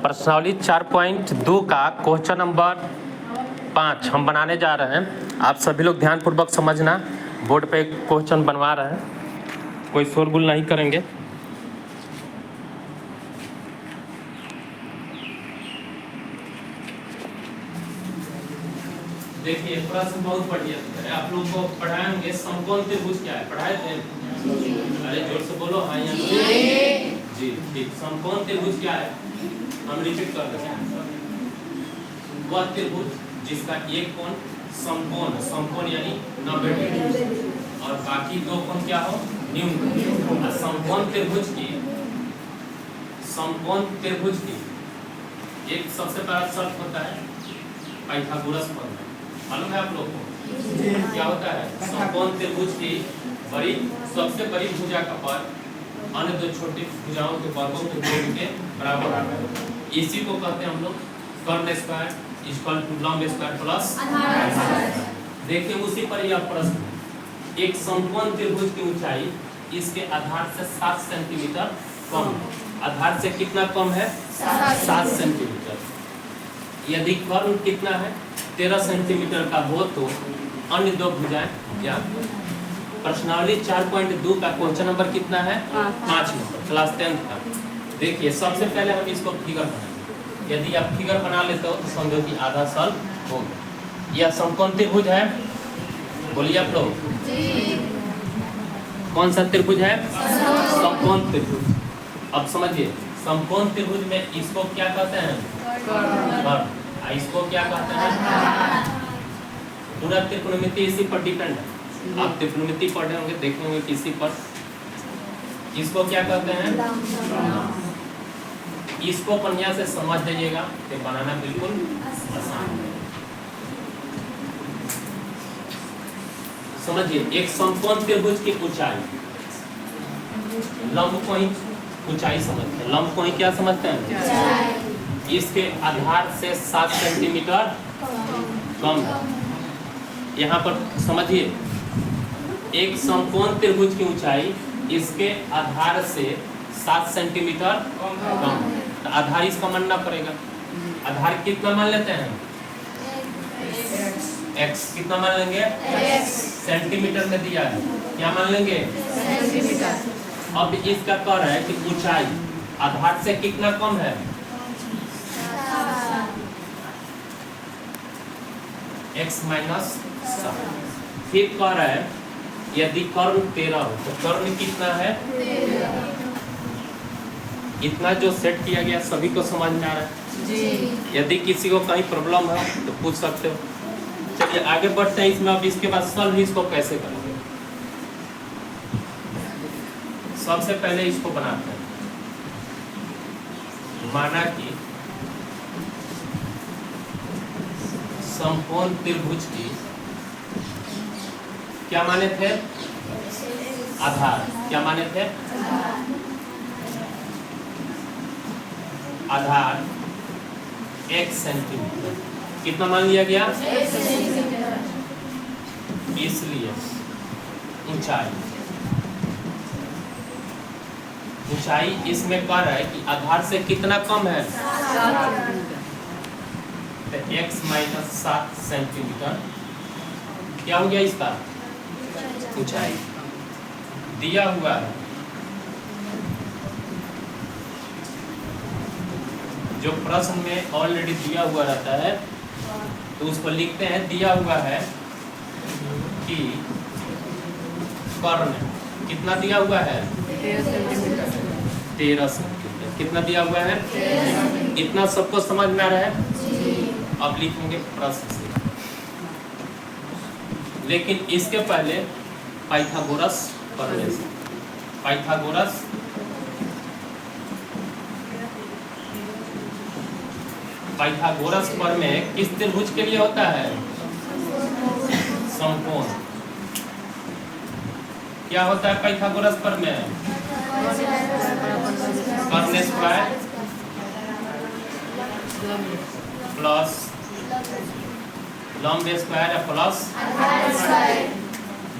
प्रश्नावली 4.2 का question number 5 हम बनाने जा रहे हैं। आप सभी लोग ध्यानपूर्वक समझना। बोर्ड पे क्वेश्चन बनवा रहे हैं, कोई शोरगुल नहीं करेंगे। देखिए प्रश्न बहुत बढ़िया है। आप लोग को पढ़ाए होंगे समकोण त्रिभुज क्या है, पढ़ाए थे? अरे जोर से बोलो हाँ या नहीं। जी ठीक। समकोण त्रिभुज क्या है, हम रिपीट कर देते हैं। वह त्रिभुज जिसका एक कोण समकोण, समकोण यानी 90 डिग्री और बाकी दो कोण क्या हो, न्यून। समकोण त्रिभुज की एक सबसे पहला शर्त होता है पाइथागोरस प्रमेय। मालूम है आप लोग को क्या होता है? समकोण त्रिभुज की सबसे बड़ी भुजा का पद अन्य दो छोटी भुजाओं के वर्गों के योग के बराबर होता है। इसी को कहते हैं हम लोग कर्ण स्क्वायर इक्वल टू लंब स्क्वायर प्लस आधार। देखिए उसी पर यह प्रश्न। एक समकोण त्रिभुज की ऊंचाई इसके आधार से 7 सेंटीमीटर कम है। आधार से कितना कम है? 7 सेंटीमीटर। यदि कर्ण कितना है, 13 सेंटीमीटर का हो तो अन्य दो भुजाएं ज्ञात करें। प्रश्नावली 4.2 का क्वेश्चन नंबर कितना है? 5 नंबर, क्लास 10 का। देखिए सबसे पहले हम इसको फिगर बनाएंगे। यदि आप फिगर बना लेते हो तो समझो कि आधा सॉल्व हो गया। यह समकोण त्रिभुज है, बोलिए आप लोग। कौन सा त्रिभुज है? समकोण त्रिभुज। अब समझिए समकोण त्रिभुज में इसको क्या कहते हैं? कर्ण। इसको क्या कहते हैं? पूरा त्रिकोणमिति इसी पर डिपेंड है। आप त्रिकोणमिति पढ़े होंगे, देखे होंगे किसी पर। इसको क्या कहते हैं? इसको बढ़िया से समझ जाइएगा तो बनाना बिल्कुल आसान है। समझिए एक समकोण त्रिभुज की ऊंचाई, लंब कोण ऊंचाई समझते हैं। लंब कोण क्या समझते हैं? इसके आधार से 7 सेंटीमीटर कम है। यहाँ पर समझिए एक समकोण त्रिभुज की ऊंचाई इसके आधार से 7 सेंटीमीटर कम है। तो आधार इसका मानना पड़ेगा। आधार कितना मान लेते हैं? x कितना मान लेंगे? सेंटीमीटर में दिया है, क्या मान लेंगे? सेंटीमीटर। अब इसका कह रहा है कि ऊंचाई आधार से कितना कम है? x minus 7। फिर कह रहा है यदि कर्ण 13 हो तो कर्ण कितना है? इतना जो सेट किया गया सभी को समझ में आ रहा है जी। यदि किसी को कहीं प्रॉब्लम है तो पूछ सकते हो। चलिए आगे बढ़ते हैं इसमें। अब इसके बाद सॉल्व इसको कैसे करेंगे? सबसे पहले इसको बनाते हैं। माना कि समकोण त्रिभुज की क्या माने थे? आधार। क्या माने थे? आधार 1 सेंटीमीटर। कितना मान लिया गया? 1 सेंटीमीटर। इसलिए ऊंचाई इसमें कह रहा है कि आधार से कितना कम है? तो x माइनस 7 सेंटीमीटर क्या हो गया इसका? ऊंचाई दिया हुआ है। जो प्रश्न में ऑलरेडी दिया हुआ रहता है तो उसको लिखते हैं दिया हुआ है कि कर्ण कितना दिया हुआ है? 13 सेंटीमीटर। कितना दिया हुआ है? इतना सबको समझ में आ रहा है? अब लिखेंगे प्रश्न से, लेकिन इसके पहले पाइथागोरस प्रमेय से। पाइथागोरस प्रमेय किस त्रिभुज के लिए होता है? समकोण। क्या होता है पाइथागोरस प्रमेय? कर्ण स्क्वायर प्लस लंब स्क्वायर प्लस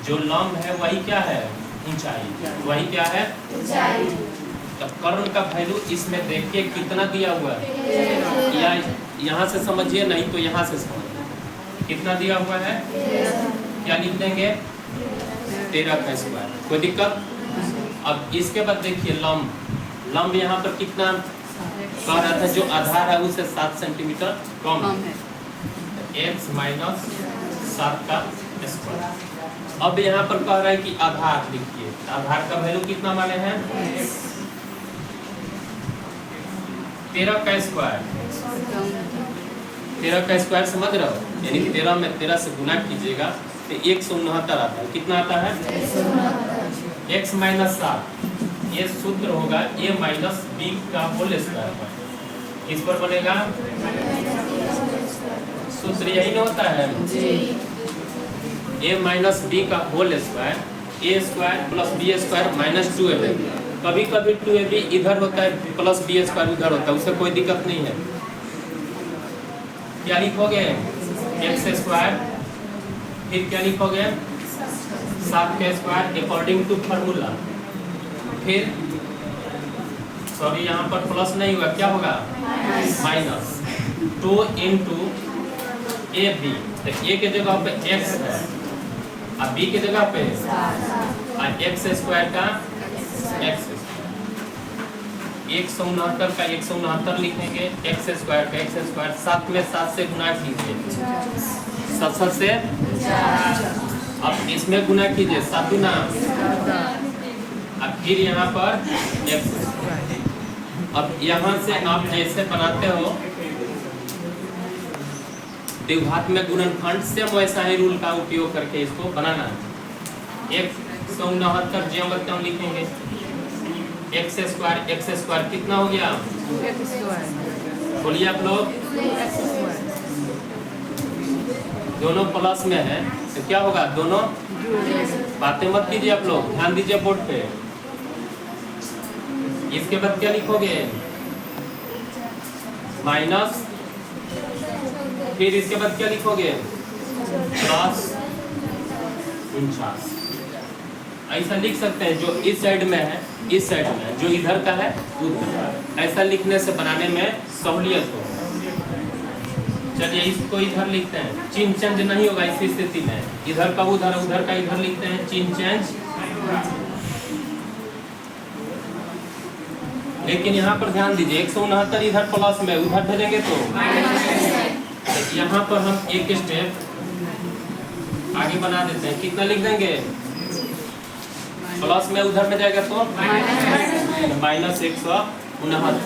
जो लंब है वही क्या है? ऊंचाई, वही क्या है ऊंचाई। तो कर्ण का वैल्यू इसमें देखिए कितना दिया हुआ है, या यहाँ से समझिए नहीं तो यहाँ से समझिए कितना दिया हुआ है, क्या लिख देंगे 13 का स्क्वायर, कोई दिक्कत। अब इसके बाद देखिए लंब, लंब यहाँ पर कितना कह रहा था, जो आधार है उससे 7 सेंटीमीटर कम है, x माइनस 7 का स्क्वायर। अब यहाँ पर कह रहा है कि आधार लिखिए, आधार का वैल्यू कितना माने हैं 13 का स्क्वायर, 13 का स्क्वायर समझ रहे हो, यानी 13 में 13 से गुना कीजिएगा तो 169 आता है, कितना आता है x माइनस 7, ये सूत्र होगा a माइनस बी का होल स्क्वायर, इस पर बनेगा सूत्र यही ना होता है a माइनस बी का whole square, a square plus b square minus 2ab, कभी कभी 2ab इधर होता है प्लस बी स्क्वायर उधर होता है, उससे कोई दिक्कत नहीं है। क्या लिखोगे x स्क्वायर, फिर क्या लिखोगे 7 का स्क्वायर अकॉर्डिंग टू फार्मूला, फिर सॉरी यहाँ पर प्लस नहीं हुआ, क्या होगा माइनस 2 इंटू ए बी, तो ए के जगह पे x है और बी के जगह पे और x स्क्वायर का x स्क्वायर, 169 का 169 लिखेंगे, x स्क्वायर का x स्क्वायर, 7 में 7 से गुना कीजिए, 7 से, अब इसमें गुना कीजिए 7 गुना, अब फिर यहाँ पर x, अब यहाँ से आप जैसे बनाते हो द्विघात में गुणनखंड से वैसा ही रूल का उपयोग करके इसको बनाना है। 169 ज्यों लिखेंगे, x स्क्वायर कितना हो गया, बोलिए आप लोग, दोनों प्लस में है तो क्या होगा, दोनों बातें मत कीजिए आप लोग, ध्यान दीजिए बोर्ड पे। इसके बाद क्या लिखोगे माइनस, फिर इसके बाद क्या लिखोगे प्लस 49, ऐसा लिख सकते हैं, जो इस साइड में है इस साइड में है, जो इधर का है उधर, ऐसा लिखने से बनाने में सहूलियत हो। चलिए इसको इधर लिखते हैं, चिन्ह चेंज नहीं होगा इस स्थिति में, इधर का उधर उधर का इधर लिखते हैं, चिन्ह चेंज, लेकिन यहाँ पर ध्यान दीजिए 169 इधर प्लस में, उधर भेजेंगे तो यहाँ पर हम एक स्टेप आगे बना देते हैं, कितना लिख देंगे प्लस में, उधर में जाएगा तो माइनस 169।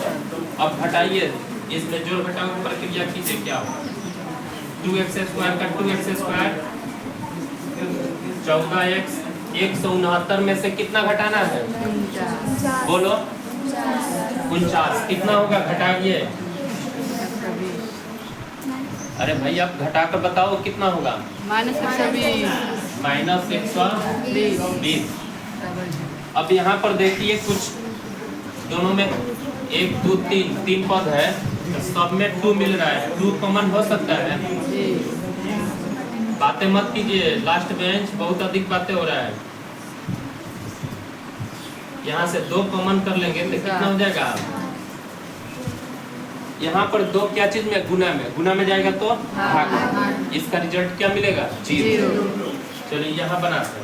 अब घटाइए, इसमें जोड़ घटाव प्रक्रिया कीजिए, क्या होगा 2x स्क्वायर का 2x स्क्वायर 14x, 169 में से कितना घटाना है बोलो 49, कितना होगा घटाइए, अरे भाई आप घटा कर बताओ कितना होगा, माइनस 120। अब यहाँ पर देखिए कुछ दोनों में 1 2 3 पद है, सब में 2 मिल रहा है, 2 कॉमन हो सकता है, बातें मत कीजिए, लास्ट बेंच बहुत अधिक बातें हो रहा है। यहाँ से 2 कॉमन कर लेंगे तो कितना हो जाएगा, यहाँ पर 2 क्या चीज में, गुना में जाएगा तो भाग, इसका रिजल्ट क्या मिलेगा 0। चलिए यहाँ बनाते हैं,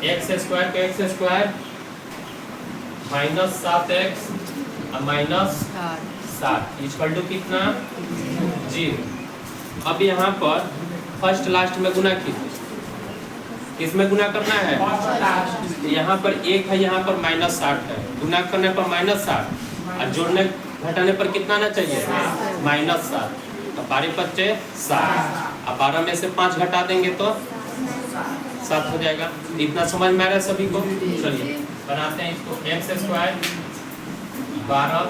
x स्क्वायर का x स्क्वायर माइनस 7x और माइनस 7 इक्वल टू कितना 0। अब यहाँ पर फर्स्ट लास्ट में गुना कीजिए, किसमें गुना करना है, यहाँ पर 1 है, यहाँ पर माइनस 60 है, गुना करने पर माइनस 60 और जोड़ने घटाने पर कितना आना चाहिए माइनस 7, तो 12 बच्चे 7 और 12 में से 5 घटा देंगे तो 7 हो जाएगा। इतना समझ में आ रहा है सभी को। चलिए बनाते हैं इसको, x square 12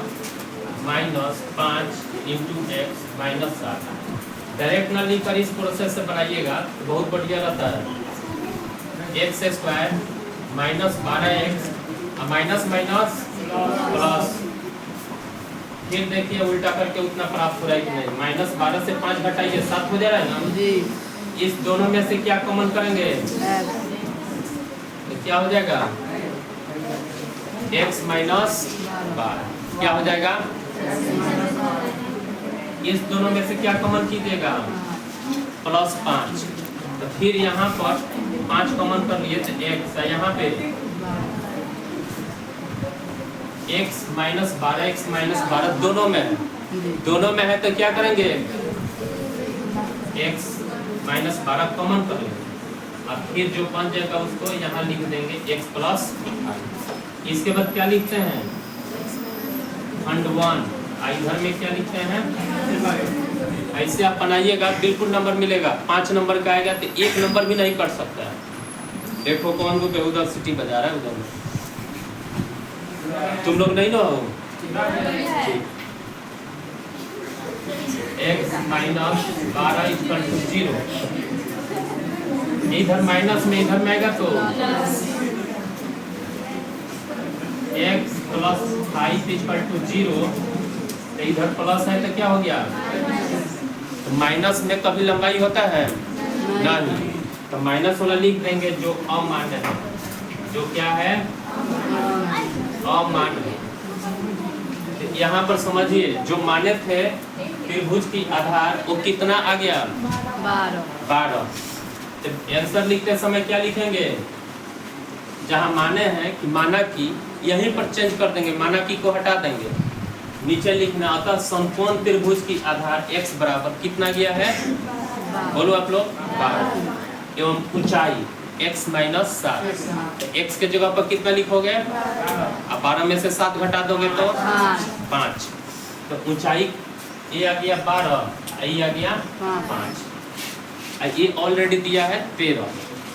minus 5 into x minus 7, direct ना लिखकर इस प्रोसेस से बनाइएगा तो बहुत बढ़िया रहता है। X square minus 12x minus minus plus, फिर देखिए उल्टा करके उतना प्राप्त हो रहा है कि नहीं, माइनस 12 से 5 घटाइए 7 हो जा रहा है ना, इस दोनों में से क्या कॉमन करेंगे तो क्या हो जाएगा x माइनस 12 क्या हो जाएगा। इस दोनों में से क्या कॉमन कीजिएगा +5 तो फिर यहाँ पर 5 कॉमन कर लिए तो x है यहाँ पे x माइनस 12 दोनों में है तो क्या करेंगे x माइनस 12 कॉमन कर लेंगे और फिर जो बन जाएगा उसको यहाँ लिख देंगे x प्लस। इसके बाद क्या लिखते हैं खंड 1 इधर में क्या लिखते हैं ऐसे आप बनाइएगा बिल्कुल नंबर मिलेगा। 5 नंबर का आएगा तो 1 नंबर भी नहीं कट सकता है। देखो कौन को उधर सिटी बजा रहा है उधर में तुम लोग नहीं ना हो x माइनस 12 इक्वल टू 0 इधर माइनस में इधर में आएगा तो x प्लस 5 इक्वल टू 0 इधर प्लस है तो क्या हो गया तो माइनस में कभी लंबाई होता है नहीं तो माइनस वाला लिख देंगे जो अमान्य है जो क्या है अमान्य। यहाँ पर समझिए जो मान्य थे त्रिभुज की आधार वो कितना आ गया 12। तो आंसर लिखते समय क्या लिखेंगे जहाँ माने हैं कि माना कि यहीं पर चेंज कर देंगे माना कि को हटा देंगे नीचे लिखना अतः समकोण त्रिभुज की आधार x बराबर कितना गया है बोलो आप लोग 12 एवं ऊंचाई x माइनस 7 तो x के जगह पर कितना लिखोगे अब 12 में से 7 घटा दोगे तो 5 तो ऊंचाई ये आ गया 12 ये आ गया 5 ये ऑलरेडी दिया है 13।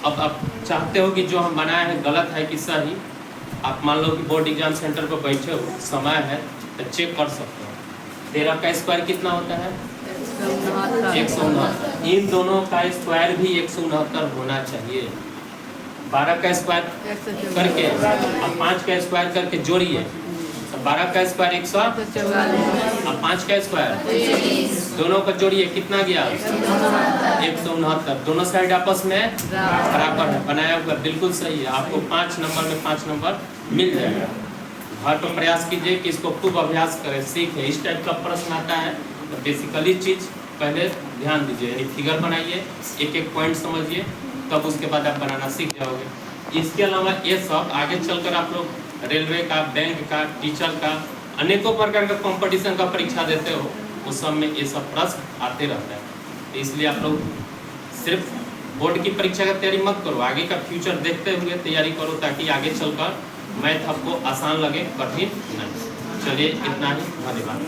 अब आप चाहते हो कि जो हम बनाए हैं गलत है कि सही आप मान लो कि बोर्ड एग्जाम सेंटर पर बैठे हो समय है तो चेक कर सकते हो 13 का स्क्वायर कितना होता है 169। इन दोनों का स्क्वायर भी 169 होना चाहिए। 12 का स्क्वायर करके अब 5 का स्क्वायर करके जोड़िए 12 का स्क्वायर 100 अब 5 का स्क्वायर दोनों का जोड़िए कितना गया 169। दोनों साइड आपस में बराबर है बनाया हुआ बिल्कुल सही है। आपको 5 नंबर में 5 नंबर मिल जाएगा। घर पर प्रयास कीजिए कि इसको खूब अभ्यास करें सीखें। इस टाइप का प्रश्न आता है तो बेसिकली चीज़ पहले ध्यान दीजिए यानी फिगर बनाइए एक एक पॉइंट समझिए तब उसके बाद आप बनाना सीख जाओगे। इसके अलावा ये सब आगे चलकर आप लोग रेलवे का बैंक का टीचर का अनेकों प्रकार का कंपटीशन का परीक्षा देते हो उस सब में ये सब प्रश्न आते रहता है। तो इसलिए आप लोग सिर्फ बोर्ड की परीक्षा का तैयारी मत करो आगे का फ्यूचर देखते हुए तैयारी करो ताकि आगे चलकर मैथ आपको आसान लगे कठिन नहीं। चलिए इतना ही धन्यवाद।